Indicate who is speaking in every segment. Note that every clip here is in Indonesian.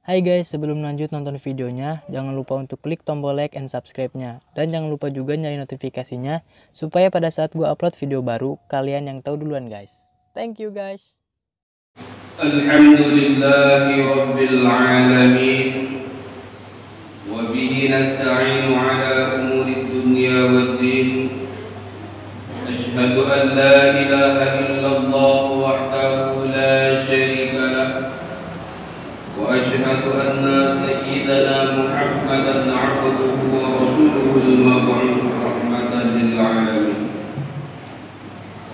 Speaker 1: Hai guys, sebelum lanjut nonton videonya, jangan lupa untuk klik tombol like and subscribe-nya. Dan jangan lupa juga nyalain notifikasinya, supaya pada saat gue upload video baru, kalian yang tahu duluan guys. Thank you guys.
Speaker 2: Alhamdulillahi Rabbil Alamin. Wabihi nasta'inu ala umuri dunya waddin. Ashhadu an la ilaha illallah wahdahu la syarika lah. وأشهد أن سيدنا محمدا عبده ورسوله المبعوث رحمة للعالمين.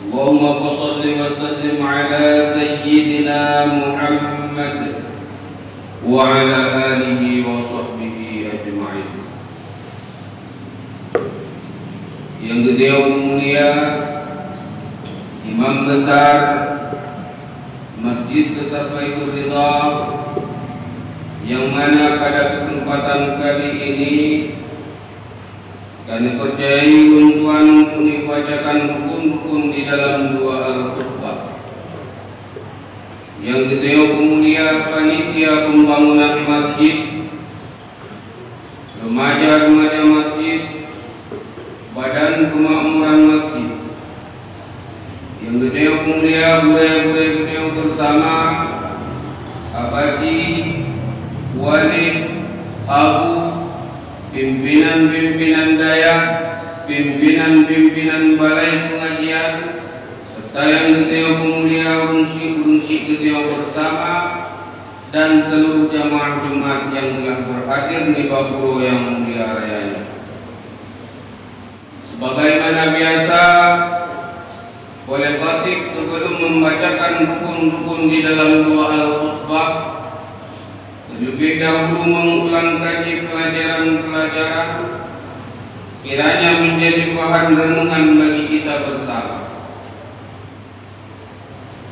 Speaker 2: اللهم صل وسلم على سيدنا محمد وعلى آله وصحبه أجمعين. Yang beliau mulia, Imam besar Masjid Besar Baitur Ridha, yang mana pada kesempatan kali ini kami percayai untuk membacakan rukun-rukun di dalam dua al-khutbah. Yang beliau mulia panitia pembangunan masjid, remaja-remaja masjid, badan kemakmuran masjid. Yang beliau mulia beliau bersama abadi, walid, abu, pimpinan-pimpinan daya, pimpinan-pimpinan balai pengajian, serta yang beliau mulia unsi beliau bersama, dan seluruh jamaah Jumat yang telah berhadir di Baburo yang mulia rayanya. Sebagaimana biasa, oleh khatib sebelum membacakan rukun-rukun di dalam dua al-khutbah, lebih dahulu mengulang kaji pelajaran-pelajaran kiranya menjadi bahan renungan bagi kita bersama.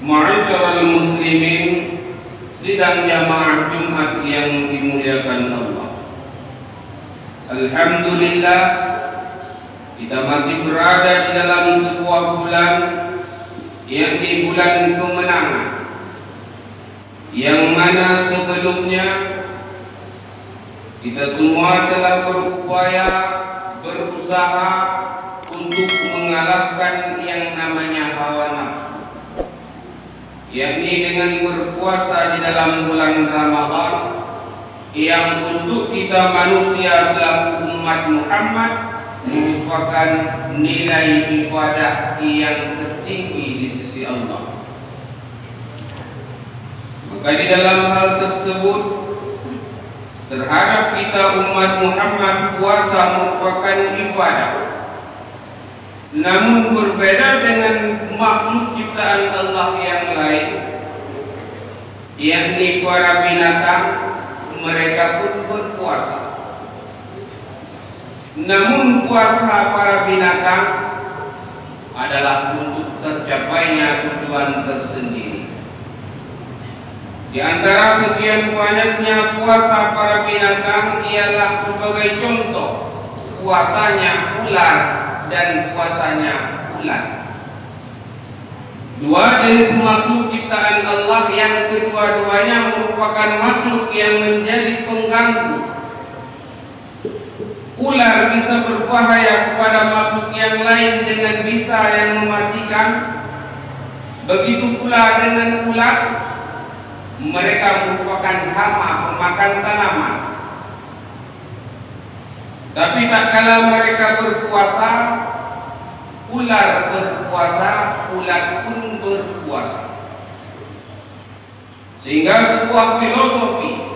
Speaker 2: Ma'asyiral muslimin, sidang jamaah Jumat yang dimuliakan Allah. Alhamdulillah, kita masih berada di dalam sebuah bulan yang di bulan kemenangan, yang mana sebelumnya kita semua telah berupaya, berusaha untuk mengalahkan yang namanya hawa nafsu, yakni dengan berpuasa di dalam bulan Ramadan, yang untuk kita manusia selaku umat Muhammad merupakan nilai ibadah yang tertinggi di sisi Allah. Maka di dalam hal tersebut, terhadap kita umat Muhammad, puasa merupakan ibadah. Namun berbeda dengan makhluk ciptaan Allah yang lain, yakni para binatang, mereka pun berpuasa. Namun puasa para binatang adalah untuk tercapainya tujuan tersendiri. Di antara sekian banyaknya puasa para binatang ialah sebagai contoh puasanya ular dan puasanya ular. Dua jenis makhluk ciptaan Allah yang kedua-duanya merupakan makhluk yang menjadi pengganggu. Ular bisa berbahaya kepada makhluk yang lain dengan bisa yang mematikan. Begitu pula dengan ular, mereka merupakan hama pemakan tanaman. Tapi tak kala mereka berpuasa, ular berpuasa, ular pun berpuasa. Sehingga sebuah filosofi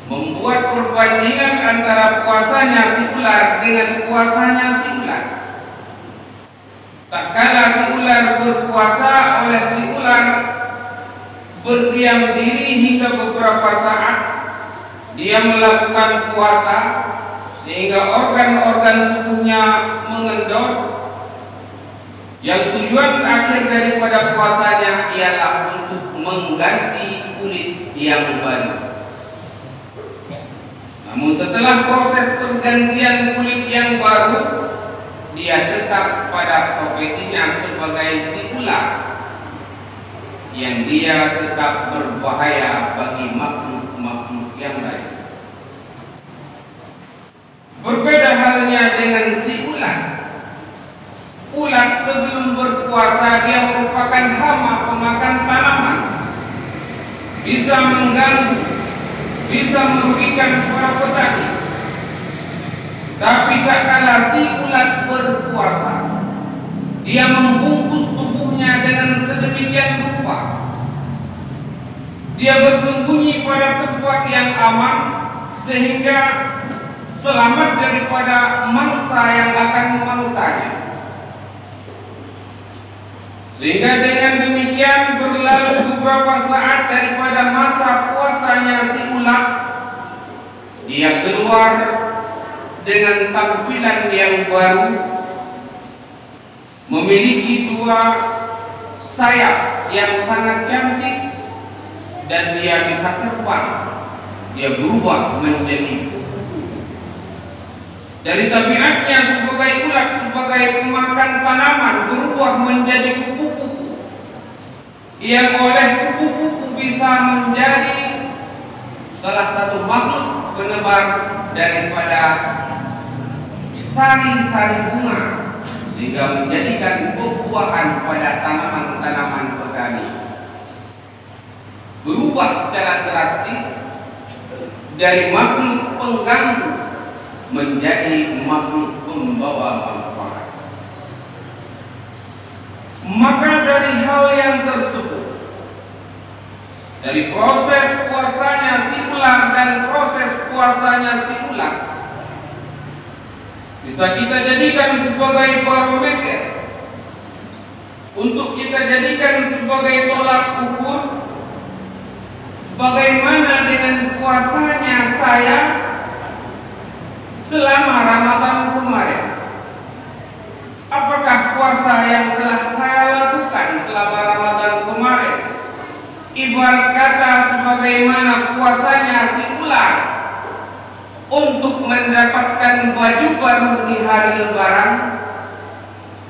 Speaker 2: membuat perbandingan antara puasanya si ular dengan puasanya si ular. Tak kala si ular berpuasa, oleh si ular berdiam diri hingga beberapa saat, dia melakukan puasa sehingga organ-organ tubuhnya mengendor, yang tujuan akhir daripada puasanya ialah untuk mengganti kulit yang baru. Namun setelah proses pergantian kulit yang baru, dia tetap pada profesinya sebagai si ular, yang dia tetap berbahaya bagi makhluk-makhluk yang bisa mengganggu, bisa merugikan para petani. Tapi tak kalah si ulat berpuasa, dia membungkus tubuhnya dengan sedemikian rupa. Dia bersembunyi pada tempat yang aman sehingga selamat daripada mangsa yang akan memangsanya. Sehingga dengan demikian berlalu beberapa saat daripada masa puasanya si ulat, dia keluar dengan tampilan yang baru, memiliki dua sayap yang sangat cantik, dan dia bisa terbang. Dia berubah menjadi dari tabiatnya sebagai ulat, sebagai pemakan tanaman, berubah menjadi kupu-kupu yang oleh kupu-kupu bisa menjadi salah satu makhluk penebar daripada sari-sari bunga, sehingga menjadikan buah-buahan pada tanaman-tanaman petani. Berubah secara drastis dari makhluk pengganggu menjadi makhluk pembawa manfaat. Maka dari hal yang tersebut, dari proses puasanya si ular dan proses puasanya si ular, bisa kita jadikan sebagai barometer untuk kita jadikan sebagai tolak ukur bagaimana dengan puasanya saya selama Ramadan kemarin. Apakah puasa yang telah saya lakukan selama Ramadan kemarin ibarat kata sebagaimana puasanya si ular untuk mendapatkan baju baru di hari Lebaran,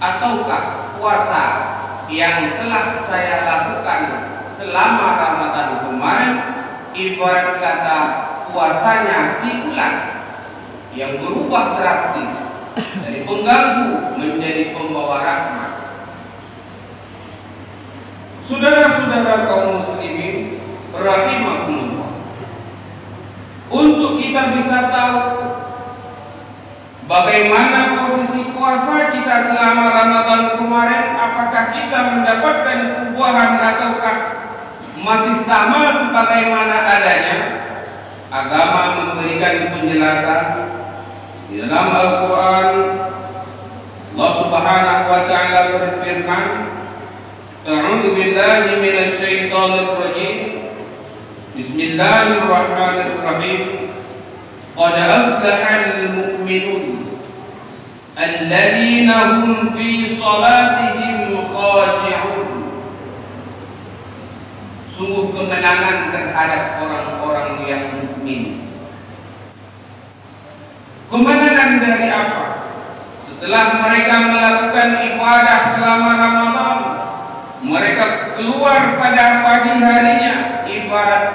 Speaker 2: ataukah puasa yang telah saya lakukan selama Ramadan kemarin ibarat kata puasanya si ular yang berubah drastis dari pengganggu menjadi pembawa rahmat. Saudara-saudara kaum muslimin rahimakumullah, untuk kita bisa tahu bagaimana posisi puasa kita selama Ramadan kemarin, apakah kita mendapatkan perubahan ataukah masih sama sebagaimana adanya, agama memberikan penjelasan. Di dalam Al-Quran, Allah Subhanahu wa Ta'ala berfirman, "A'udzu billahi minasy syaithanir rajim. Bismillahirrahmanirrahim. Qad aflahal mu'minun alladzina hum fi salatihim khashi'un." Sungguh kemenangan terhadap orang-orang yang mukmin. Kemenangan dari apa? Setelah mereka melakukan ibadah selama Ramadan, mereka keluar pada pagi harinya ibarat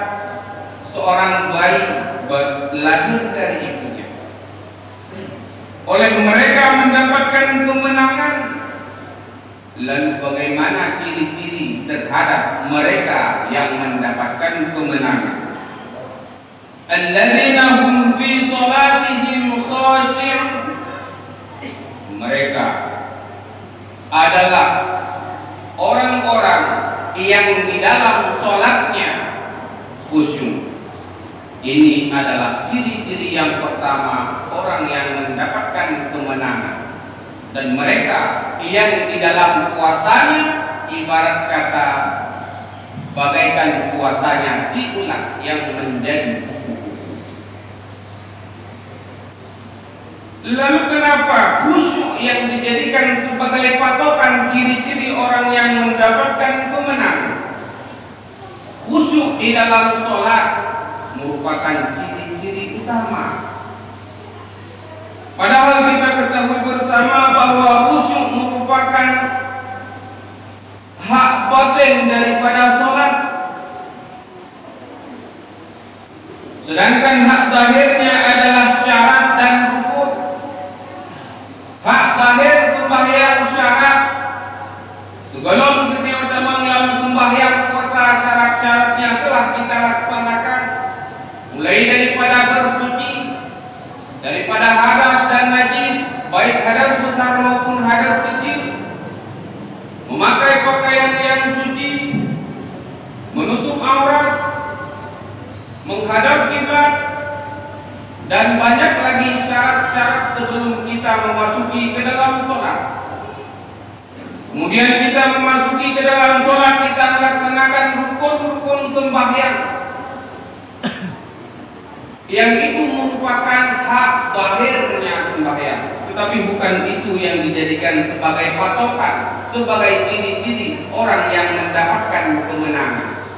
Speaker 2: seorang bayi lahir dari ibunya. Oleh mereka mendapatkan kemenangan. Lalu bagaimana ciri-ciri terhadap mereka yang mendapatkan kemenangan? Alladzina hum fi salatihim khashi'un. Mereka adalah orang-orang yang di dalam salatnya khusyuk. Ini adalah ciri-ciri yang pertama orang yang mendapatkan kemenangan. Dan mereka yang di dalam puasanya ibarat kata bagaikan puasanya si ulat yang menjadi. Lalu kenapa khusyuk yang dijadikan sebagai patokan ciri-ciri orang yang mendapatkan kemenangan? Khusyuk di dalam sholat merupakan ciri-ciri utama. Padahal kita ketahui bersama bahwa khusyuk merupakan hak batin daripada sholat, sedangkan hak zahirnya adalah syarat dan rukun. Hak zahir sembahyang syarat, segala dunia utama melalui sembahyang serta syarat-syaratnya telah kita laksanakan. mulai daripada bersuci daripada hadas dan najis, baik hadas besar maupun hadas kecil, memakai pakaian yang suci, menutup aurat, menghadap kiblat, dan banyak lagi syarat-syarat sebelum kita memasuki ke dalam sholat. Kemudian kita memasuki ke dalam sholat, kita melaksanakan rukun-rukun sembahyang yang itu merupakan hak zahirnya sembahyang, tetapi bukan itu yang dijadikan sebagai patokan, sebagai ciri-ciri orang yang mendapatkan kemenangan.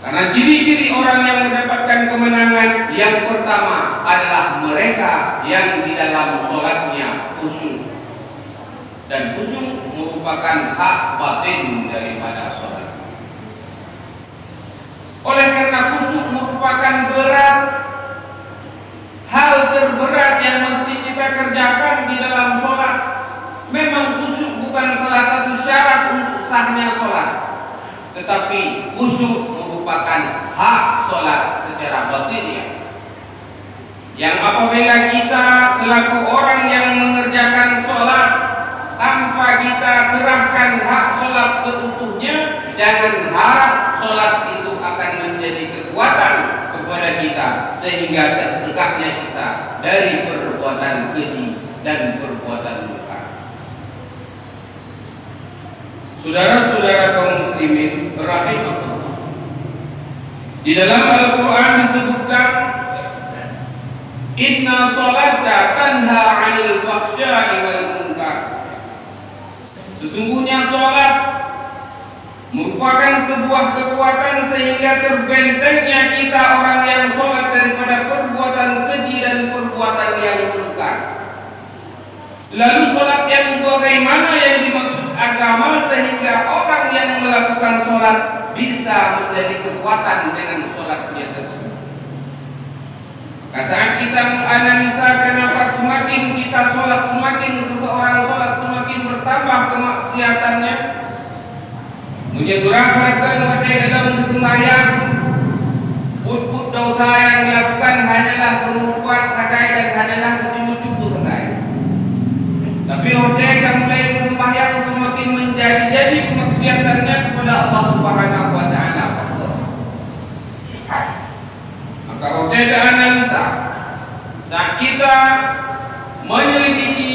Speaker 2: Karena ciri-ciri orang yang mendapatkan kemenangan yang pertama adalah mereka yang di dalam sholatnya khusyuk, dan khusyuk merupakan hak batin daripada sholat. Oleh karena khusyuk merupakan berat, hal terberat yang mesti kita kerjakan di dalam sholat. Memang khusyuk bukan salah satu syarat untuk sahnya sholat, tetapi khusyuk merupakan hak sholat secara batin, yang apabila kita selaku orang yang mengerjakan sholat tanpa kita serahkan hak sholat seutuhnya, jangan harap sholat itu akan menjadi kekuatan kepada kita sehingga tertegaknya kita dari perbuatan keji dan perbuatan murka. Saudara-saudara kaum muslimin rahimakumullah, di dalam Al-Quran disebutkan, inna sholata tanha 'anil fahsya'i wal munkar. Sesungguhnya sholat merupakan sebuah kekuatan sehingga terbentengnya kita orang yang sholat daripada perbuatan keji dan perbuatan yang munkar. Lalu sholat yang bagaimana yang dimaksud agama sehingga orang yang melakukan sholat bisa menjadi kekuatan dengan sholatnya tersebut? Saat kita menganalisa kenapa semakin kita sholat, semakin seseorang sholat semakin bertambah kemaksiatannya, menyedurahkan wadai dalam sembahyang, put dosa yang dilakukan hanyalah kemurupan terkait dan hanyalah kejujuran terkait. Tapi wadai yang mulai sembahyang semakin menjadi kemaksiatannya kepada Allah Subhanahu wa Ta'ala. Maka wadai analisa saat kita menyelidiki,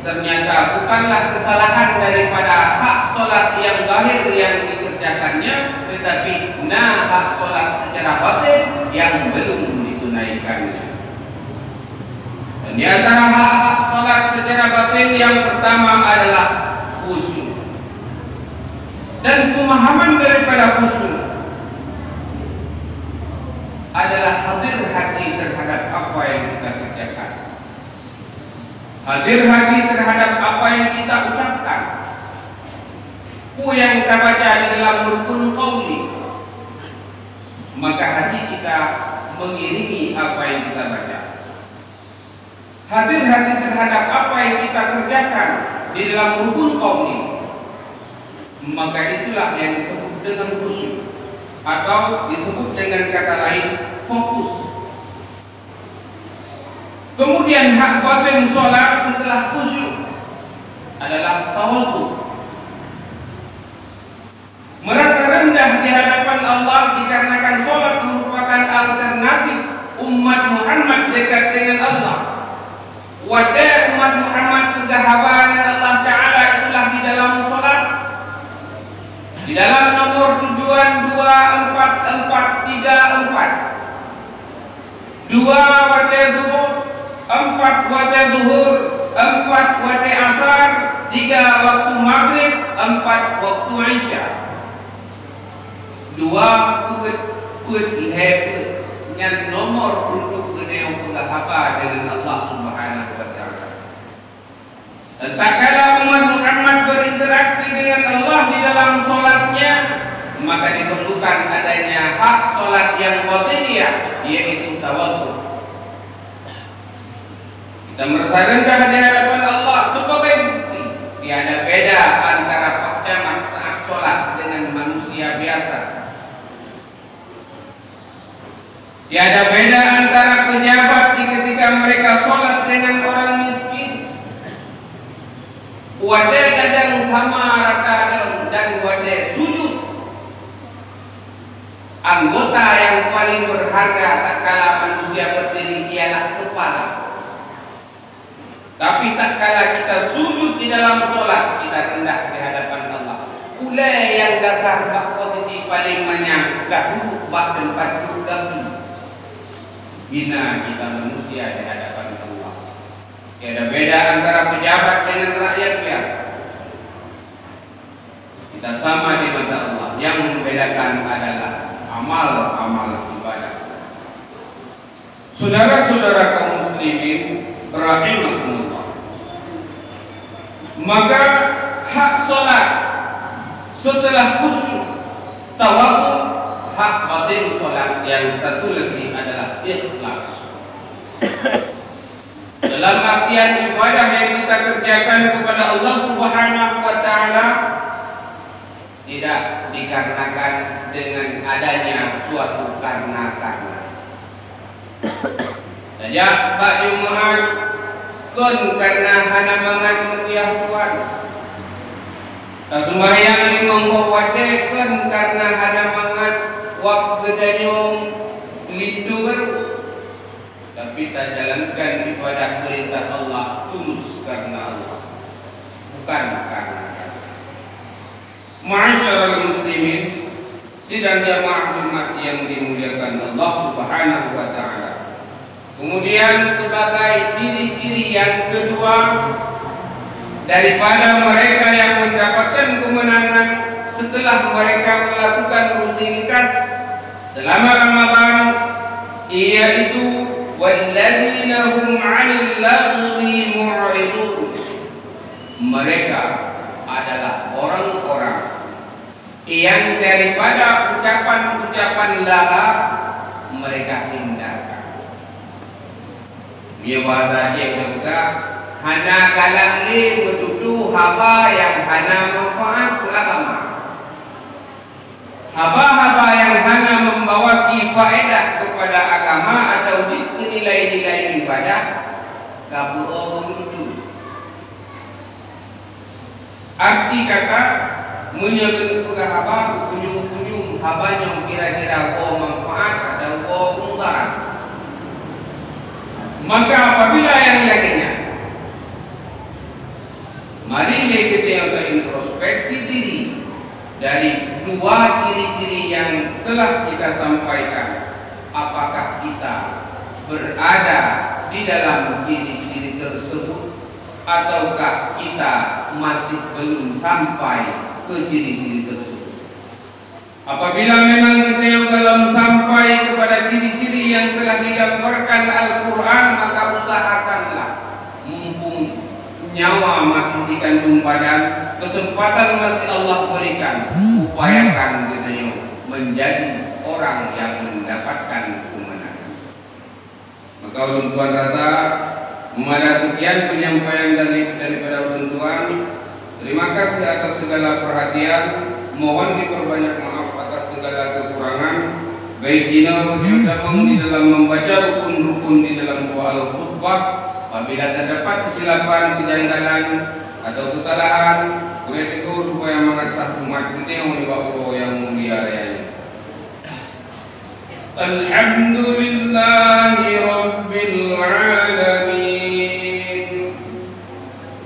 Speaker 2: ternyata bukanlah kesalahan daripada hak sholat yang zahir yang dikerjakannya, tetapi hak sholat secara batin yang belum ditunaikannya. Dan di antara hak sholat secara batin yang pertama adalah khusyuk. Dan pemahaman daripada khusyuk adalah hadir hati terhadap apa yang kita kerjakan, hadir hati terhadap apa yang kita ucapkan. Yang kita baca di dalam rukun qauli, maka hati kita mengiringi apa yang kita baca. Hadir hati terhadap apa yang kita kerjakan di dalam rukun qauli, maka itulah yang disebut dengan khusyuk, atau disebut dengan kata lain fokus. Kemudian hak batin sholat setelah khusyuk adalah tawadhu, merasa rendah di hadapan Allah dikarenakan sholat merupakan alternatif umat Muhammad dekat dengan Allah. Wadah umat Muhammad kegahabanan Allah Ta'ala itulah di dalam sholat, di dalam nomor tujuan 244344, 2 wadah zuhur, 4 wadah zuhur, 4 wadah asar, 3 waktu maghrib, 4 waktu isya. 2 put yang nomor untuk keneong kegahaba dengan Allah Subhanahu wa Ta'ala. Dan tak kala umat Muhammad berinteraksi dengan Allah di dalam sholatnya, maka diperlukan adanya hak sholat yang batiniyah, yaitu tawadhu. Kita merasa rendah di hadapan Allah sebagai bukti tiada beda antara Pak Camat saat sholat dengan manusia biasa. Tiada beda antara pejabat ketika mereka sholat dengan orang miskin. Wadah kadang sama rata dan wadah sujud. Anggota yang paling berharga tak kala manusia berdiri ialah kepala. Tapi tak kala kita sujud di dalam sholat, kita rendah di hadapan Allah. Ulai yang datang bak posisi paling banyak dahulu bak tempat duduk. Bina kita manusia di hadapan Allah. Tiada beda antara pejabat dengan rakyat biasa. Kita sama di mata Allah. Yang membedakan adalah amal-amal ibadah. Saudara-saudara kaum muslimin rahimakumullah. Maka hak salat setelah khusyuk tawadhu, hak qadim salat yang satu lagi adalah ikhlas. Dalam artian ibadah yang kita kerjakan kepada Allah Subhanahu wa taala tidak dikarenakan dengan adanya suatu karena. Saja Pak Jumat kon karena hana mangan ketiahuan. Sembahyang limang wawade kon karena hana mangan wak gedanyong lindu baru. Tapi tak jalankan ibadah perintah Allah tulus karena Allah, bukan karena. Ma'asyiral muslimin, sidang jamaah Jumat yang dimuliakan Allah Subhanahu wa taala. Kemudian sebagai ciri-ciri yang kedua daripada mereka yang mendapatkan kemenangan setelah mereka melakukan rutinitas selama Ramadan, yaitu walladzina hum 'anil lagwi mu'ridun. Mereka adalah orang-orang yang daripada ucapan-ucapan laha mereka hindarkan. Dia bahasa dia juga hana galak li betutu haba yang hana manfaat ke agama. Haba-haba yang hana membawa faedah kepada agama atau nilai-nilai ibadah gabu menuju. Arti kata menyebut haba kunjung-kunjung habanya kira-kira manfaat atau mudarat. Maka apabila yang lainnya, mari kita introspeksi diri dari dua ciri-ciri yang telah kita sampaikan. Apakah kita berada di dalam ciri-ciri tersebut, ataukah kita masih belum sampai ke ciri-ciri tersebut? Apabila memang kita yang belum sampai kepada ciri-ciri yang telah digambarkan Al-Quran, maka usahakanlah, mumpung nyawa masih dikandung badan, kesempatan masih Allah berikan, upayakan kita yang menjadi orang yang mendapatkan kemenangan. Maka ulun tuan rasa memada sekian penyampaian daripada ulun tuan. Terima kasih atas segala perhatian. Mohon diperbanyak maaf atas segala kekurangan, baik dina maupun di dalam membaca rukun-rukun di dalam doa al-khutbah. Apabila terdapat kesilapan, kejanggalan atau kesalahan, boleh tegur supaya mengasah umat kita yang menyebabkan yang mulia raya. Alhamdulillahi Rabbil Alamin.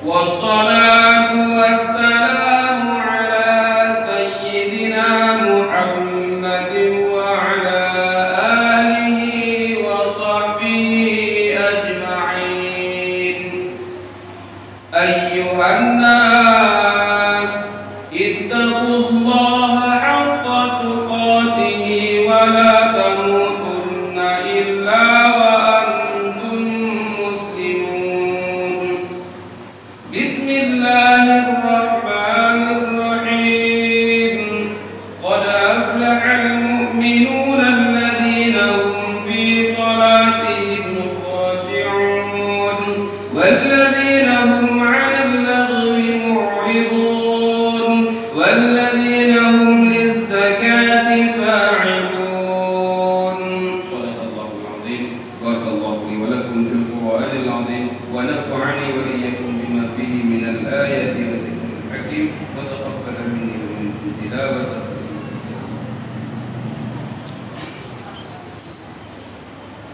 Speaker 2: Wassalatu wassalamu ala Sayyidina Muhammadin wa ala alihi wa sahbihi ajma'in. Ayyuhan nas, ittaqullaha haqqa tuqatih wa la tamutunna illa wa antum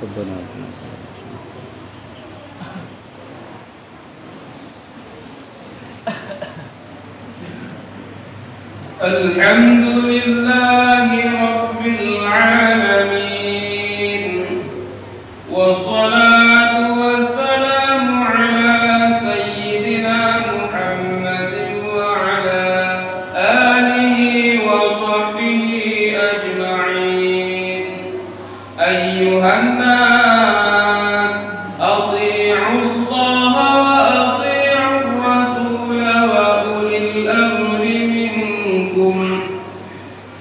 Speaker 3: ربنا
Speaker 2: الحمد لله رب العالمين والصلاة والسلام على سيدنا محمد وعلى آله وصحبه أجمعين. أيها الناس أطيعوا الله وأطيعوا الرسول وأولي الأمر منكم.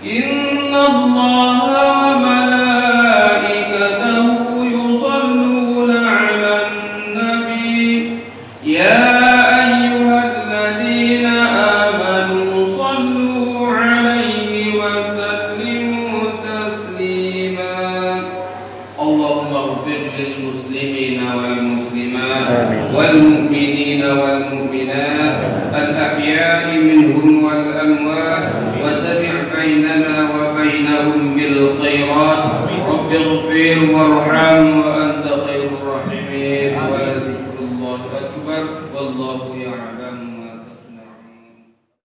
Speaker 2: إن الله وملائكته يصلون على النبي يا أيها الذين آمنوا صلوا عليه وسلموا تسليما. اللهم اغفر للمسلمين والمسلمات والمؤمنين والمؤمنات الأحياء منهم والأموات وتبع بيننا وبينهم بالخيرات. رب اغفر وارحم وأنت خير الراحمين. ولذكر الله أكبر والله يعلم.